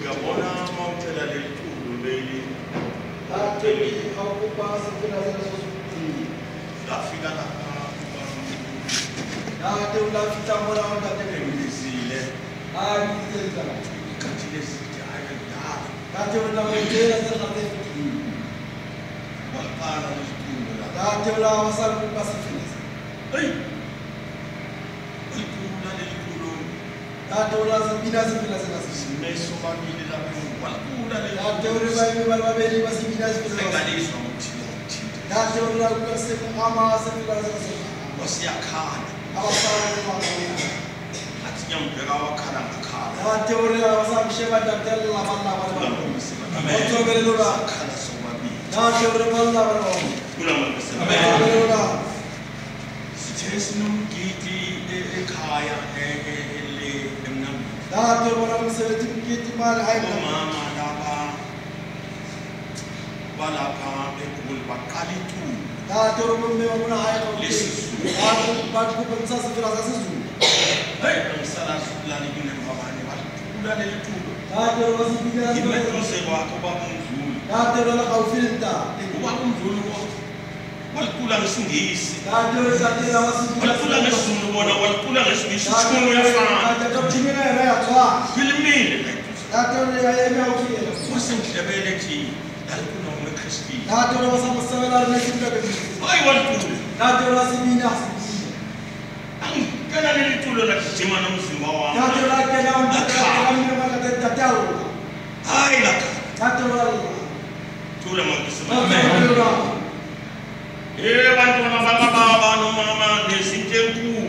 uyabona mawuthela leli thulo leli lafika lapha engilizile ikhathi leside ayandala waqala nesitulo walikula leli thulo simeso babili lapho walikula leli engaliswa wasiyakhala athi nyambheka wakhala ngakhala khala sobabili sithe sinomgidi ekhaya omama laba balapha eGoli baqala ithuba ngisalasulani kunembabane balikula leli thuba imeduze kwakho babumdluli ubabumdluli walikula ngesingisi walikula ngesizulu bona walikula ngesingisi ushunu uyafana filimile wasendlebele ethi lalikula umekristini hayi walikula angikela leli thulo lagijima nomzimba wami hayi lakhala thula makisema bantwana bakababa nomama nezinto enkulu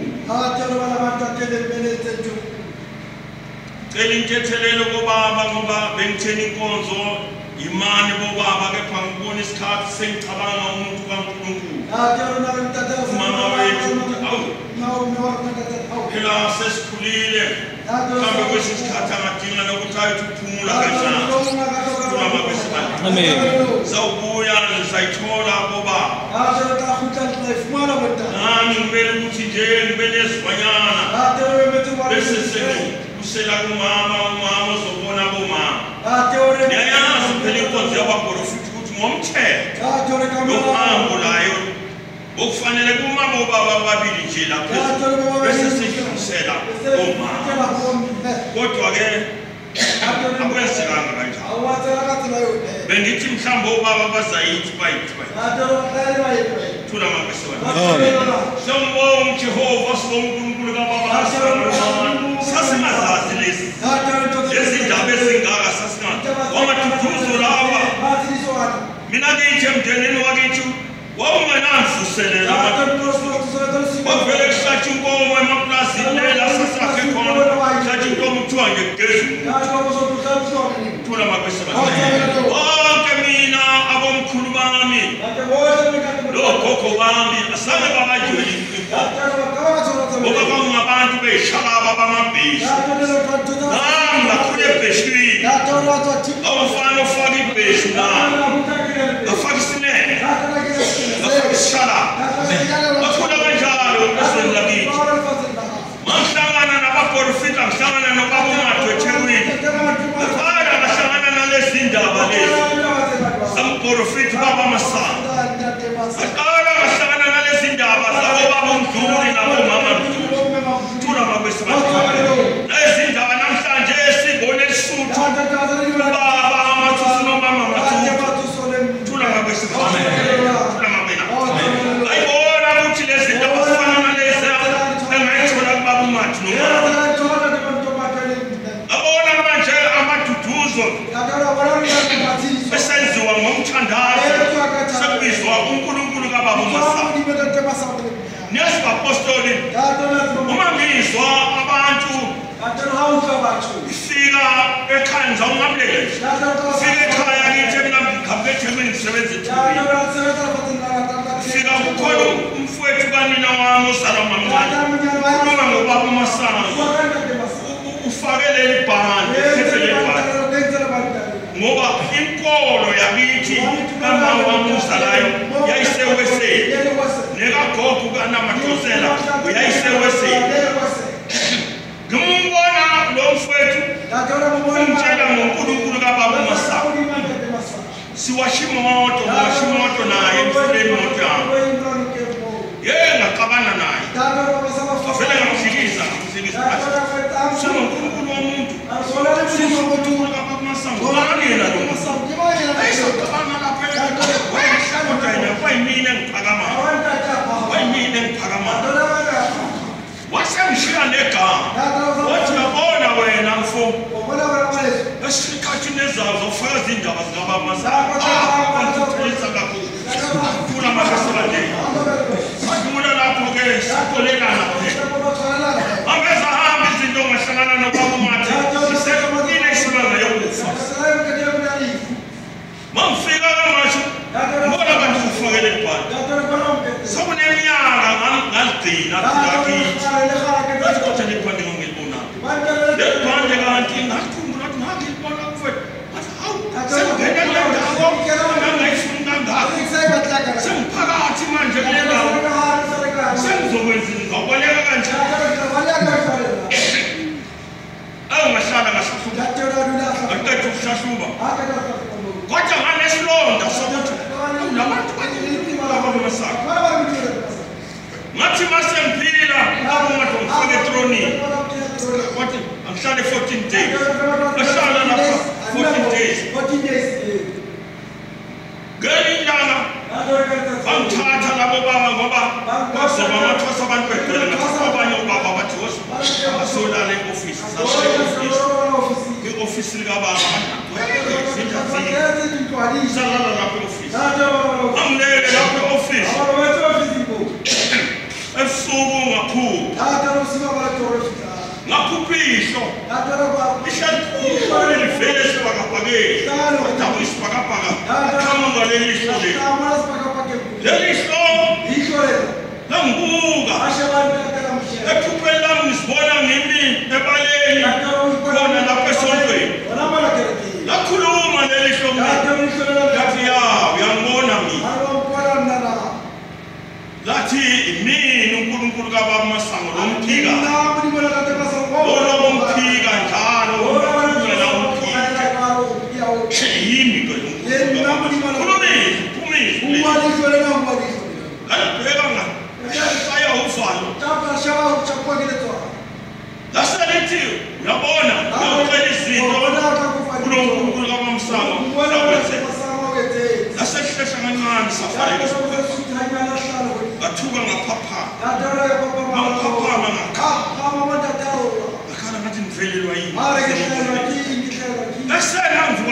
cela intethelelo kobaba ngoba bengitheni inkonzo imani bobaba kepha ngibona isikhathi sengicabanga umuntu kaNkulunkulu mama wethu phela sesikhulile kambe kwesinye isikhathi angadinga nokuthi ayothi uphumula kanjani amen zawubuya ngisayithola bobaba nami ngibele ukuthi nje ngibe nezibanyana bese sekusela kumama uzobona bomama niyayazi phela inkonzo yabaprofiti ukuthi ngomthetho lokuhambulayo okufanele kuma bobaba babili nje lapho bese sidlulisela omama kodwa-ke akwenzelanga kanjalo bengithi mhlawumbe obaba bazayithi bayithi thula mabesewani siyambonga uJehova sibonga uNkulunkulu kababa sasingazazi lezi ndaba ezingaka sasingazi wamathuthuzo lawa mina ngithi emndenini wakithi wawungenamvuselela wavele kuhlathi inkomo emapulazini lela sasakhe khona kuhlathi inkomo kuthiwa ngekugezulu thula mabesewani bonke mina abomkhulu bami logogo bami asale babajweli ngoba bangabantu beshalaba bamabhesi nami ngakhula ebheshini awufana ufaka ibheshi nami afaka isinene afaka isishalaba akhula kanjalo esweni lakithi mangihlangana nabaprofita ngihlangana nobaba uMathwethekwini afana ngahlangana nalezi ndaba lezi samprofiti baba Masango aqala ngahlangana nalezi ndaba zabobaba uMdluli nabomama Mdluli thula mabesewani lezi ndaba namhlanje sibone elisuthu baba amathusi nomama mathusi thula mabesewani ayibona ukuthi lezi ndaba zifana nalezi engayithola kubaba uMathi nomama abona manje amaduduzo esenziwa ngomthandazo sekubizwa uNkulunkulu kababa uMasango nesibapostoli uma ngizwa abantu fika ekhanza ungabulele fika ekhaya ngithi mina ngikhambe eThekwini ngisebenza eThekwini fika kukhona umfowethu kanina wami ozalwa mamncane ukhuluma ngobaba uMasango ufake leli bhande phethe leli bhande ngoba inkolo yakithi amawamusalayo yayiseweseni nekagogo kanamadosela uyayise negama wathi yabona wena mfo esikhathini ezayo zofakaza indaba zikabamazangithelisa kakhulu kula makasilandela adula lapho-ke sitolelana amezahamba izinto ongahlangana nobaba umathi sisekine isibanga yokufa mangifika kamasho mbona abantu kufakele libhali sokuneminyaka ngaligcina lakithi kodwa lebhande ngangilibonaphi lebhande kanti ngakhumbula ukuthi ngangilibona mfowethu ngathi hawu sengingena kule ndawo ngangayifuni kangako sengiphakathi manje kule ndawo sengizokwenza ngizawuboleka kanje ngahlala ngashahluba ngaqeda ukushahluba kodwa nganesilonda sokuthi labantu bamasaka ngathi masemphila labo ngathi ngifake etronini wathi angihlale 14 days ahlala lapha 14 days ngelinye ilanga bangithatha labo baba ngoba bazoba amathwasa abantu begcwele ngathi abanye obaba bathi asolala e-ofisi i-ofisi likababa salala lapho e-ofisi angilele lapho e-ofisi ebusuku ngaphupha ihlo ihlo livele esibhakabhakeni dabu isibhakabhaka ikhama ngaleli ihlo leli ihlo langibuka ephupheni lami ngisibona ngimi ebaleni khona lapho esontweni lakhuluma leli ihlo lathi uyangibona mina lathi mina uNkulunkulu kababa Masango lomphika olomphika njalo umphika yimi lasalithi uyabona ngicela izinto kuNkulunkulu kababa Masango lasehlehla kancane safayela bathuka ngaphaphama ngakhala ngathi ngivelelwa yini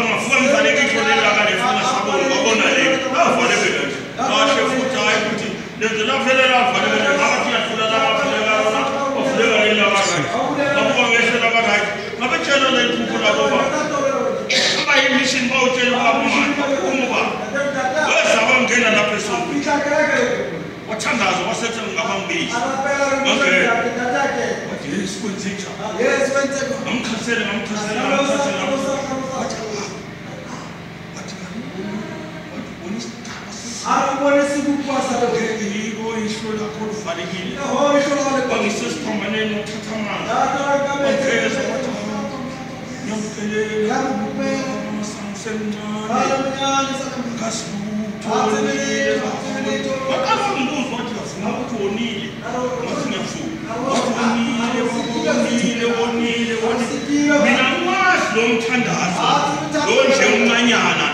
ngavuka ngivaleke ihlo lelakalefunga sabona wabona le avalekele nje kahle futhi hayi ukuthi lenze lavelela avalekele ngathi yadlula lakavaleka lona wavuleka lelakakayi ngabuka ngehlela kakayi ngabetshela la iphupho labo baba abayimission bawutshela ubaba umuba wezaba ngena lapha esontweni wathandaza wasethi ngingabambisi wathi yesu kwenze njani ngamkhasela yiko ihlo lakho livalekile wangisesiphambaneni wathatha amanzi wangeza wathi ngiyamuphelela Masango semncane kasibutholile wakala ngibuza wathi ufuna ukuthi wonile ngathi ngiyavuka wonile mina ngwazi lo mthandazo lo nje umncanyana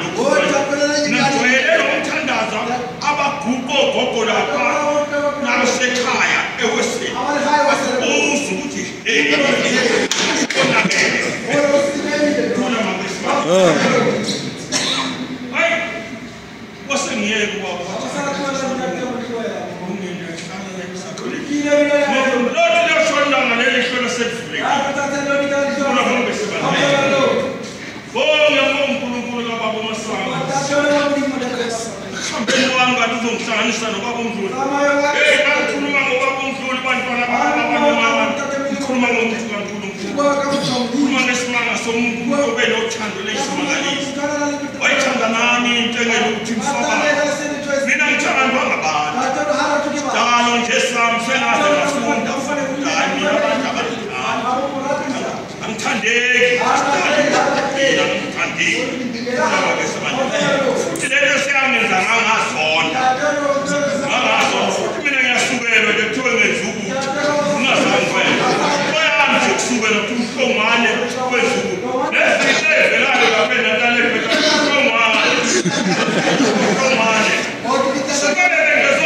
ngijwayele lo mthandazo abaguqo gogo lapha nasekhaya ewesini uze ukuthi wasengiyeke ubaba lothi leshonanga leli hlola selivulekile bonke uNkulunkulu kababa Masango hambeni wami kanti uzongihlanganisa nobaba uMdluli ngakhuluma ngobaba uMdluli bantwana ngikhuluma ngomuntu kaNkulunkulu ngikhuluma ngesimanga somuntu obe nothando leyisimangaliso wayithanda nami into engeke ukuthi mfabane mina ngithandwa ngabantu njalo nje sami sengaze ngafunda hayi mina abantu abanjalo angithandeki angithandeki futhi lento seyangenza ngangazonda futhi mina ngiyasukelwa nje kuthiwe ngenza ukuthi ungazangiwena koyami nje kusukela ukuthi umhlongwane kwezuku nezinto ezivelayo lapha enatale umhlongwane sukelele ngezo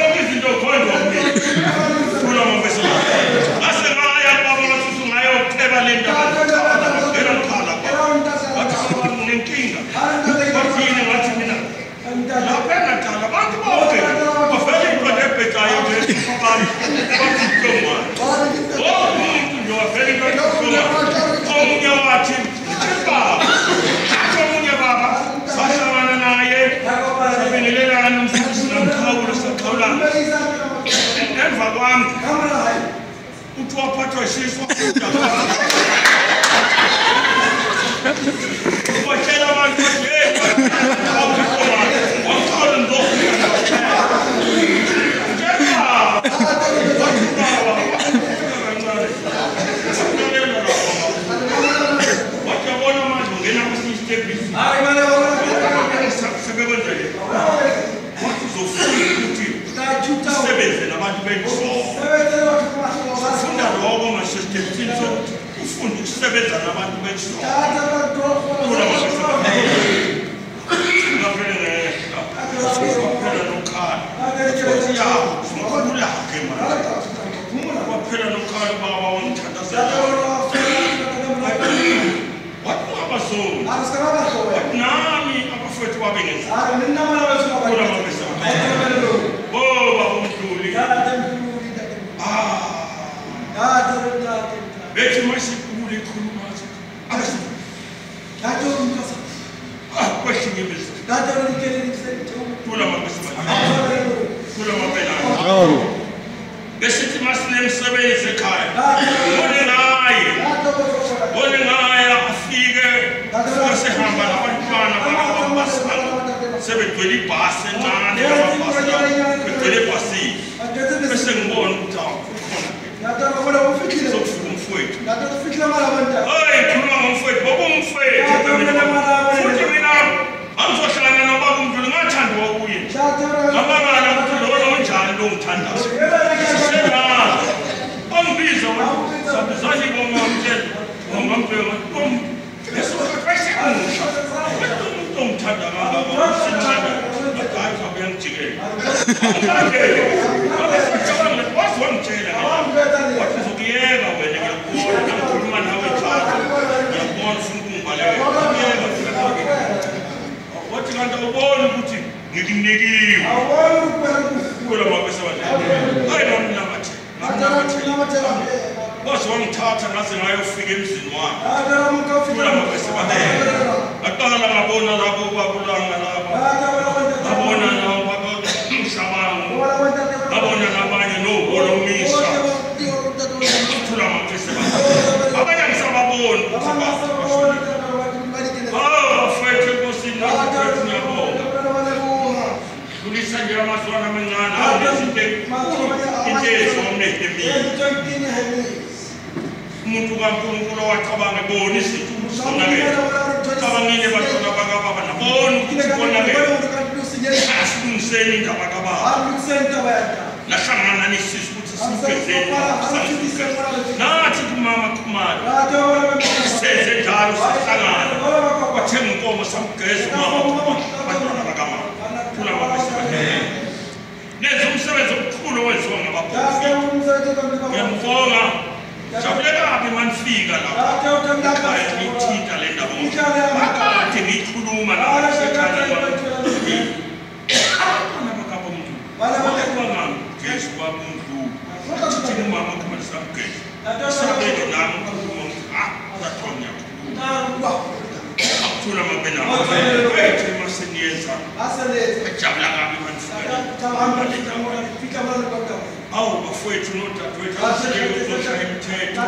ngemva kwami uthi waphathwa yisifo watshela abantu waqala wajabona manje ungena kwesinye isitebhisi sebekwenze wathi uzofuna ukuthi usebenze nabantu ufunda lokho ngasesitebhisini sokuthi ufunda ukusebenza nabantu waphela nokhalo baba wangithandazela wathi ungabazoni wathi nami abafowethu babengenza baba umdluli bethi masikukhulule ikhuluma kweshinye besithi masinemsebenzi ekhaya bone ngaye afike sehamba nabantwana bakabasana sebegcwele ibhasi encane begcwele ebhasini bese ngibona ukuthi sokufika umfowethu khuluma ngomfowethu boba umfowethu futhi mina angizohlangana nobaba umdluli ngathandwa kuye ngabangala ukuthi lona unjani lo ngithandayo angibiza sabizani bomamtshela ngomambheka ngithanda kangaka akazi abuyangijikela wazi wangitshela wathi uzokuyeka wena ngiyakubona nangikhuluma nawe njalo ngiyakubona ufuna ukungibaleka wathi kanti awuboni ukuthi ngikunekiwe kula mabesabanje hayi nginamathela wazi wangithatha ngaze ngayofika emzini wami kula mabesabanje aqala ngabona labo babulanga laba ngabona nabo ushabango ngabona nabanye noholomisa kula mabesabanje abanye ngisababona bafethu nkosini bafethu ngiyabonga kulisa nje amazwana amancane intezo omnehemiya umuntu kaNkulunkulu wacabanga bona izinto zonakele cabangile bantwana bakababa nabona ukuthi konakele asilungiseni indaba kababa lahlangana nesizwe ukuthi simfezeni nathi kumama Khumalo senze njalo sahlangana wathenga inkomo samgeza umama abantwana bakamama kula mabesabanje nenza umsebenzi omkhulu owenziwa ngabaphofeti ngiyambonga jabule kabi manifika lapha ekhaya ngithinta le ndaba akade ngiyikhuluma nabasekhaya abantwana bakabomuntu bangamgezi kwamuntu thina umama Khumalo samgeza sabele nami ukhuluma zathiwa ngiyakhuluma akuthula mabena wethu maseniyenza ajabula kabi manifika awu bafowethu nodadewethu uzoshaya imithetho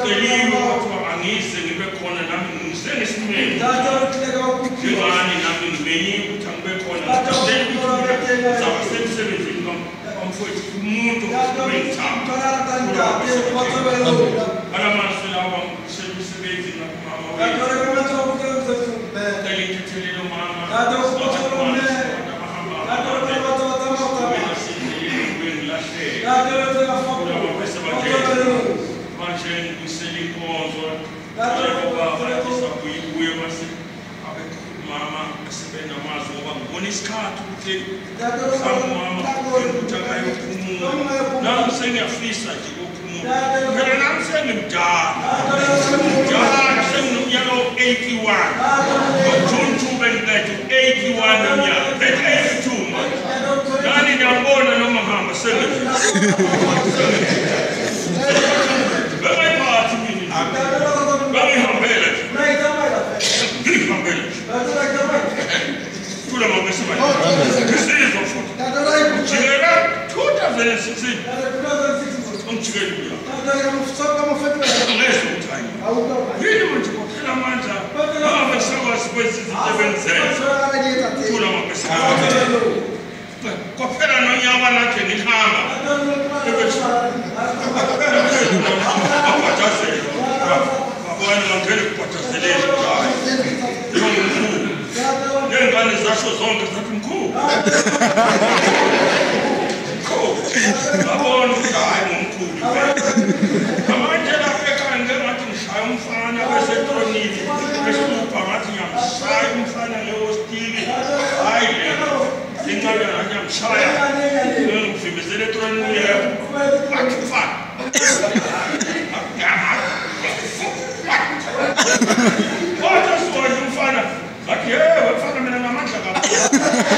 celiwe wathi angise ngibe khona nami ngisenesimeme njengani nami ngibenyiwe ukuthi angibe khona zabe semsebenzini kamfowethu umuntu wengithamba alamazwi lawa semsebenzini nakumama wethu elithethelelo mama manje ngisele inkonzo baba isabuye mase mama asebenza amazwi ngoba ngibona isikhathi ukuthi mama ukuthi akayophumula nami sengiyafisa nje ukuphumula phela nami sengimdala senginomnyaka o-81 ngoJune 2031 nomnyaka 82 nani ngiyabona noma ngihamba sengiyafisa bengayiphathi mina bangihambele kula mabesabanje ngisizwa futhi jikela 2000 2016 umjikelo yini manje kuphela amandla abasakwazi kwezizisebenzela thula mabesakwazi kuphela nonyaka lakhe ngihamba abanye bangene kubhathazeleni nengane zasho zonke zathi mkhulu abona ukuthi hayi ngomkhulu amanje lapha ekhaya ngengathi ngishaya umfana besetronile behlupha ngathi ngiyamshaya umfana ngewostili hayi inqabe ngiyamshaya ngivimezele etronile wathi mfana wathi asiwona umfana ngathi yewe mfana mina ngamandla kakhulu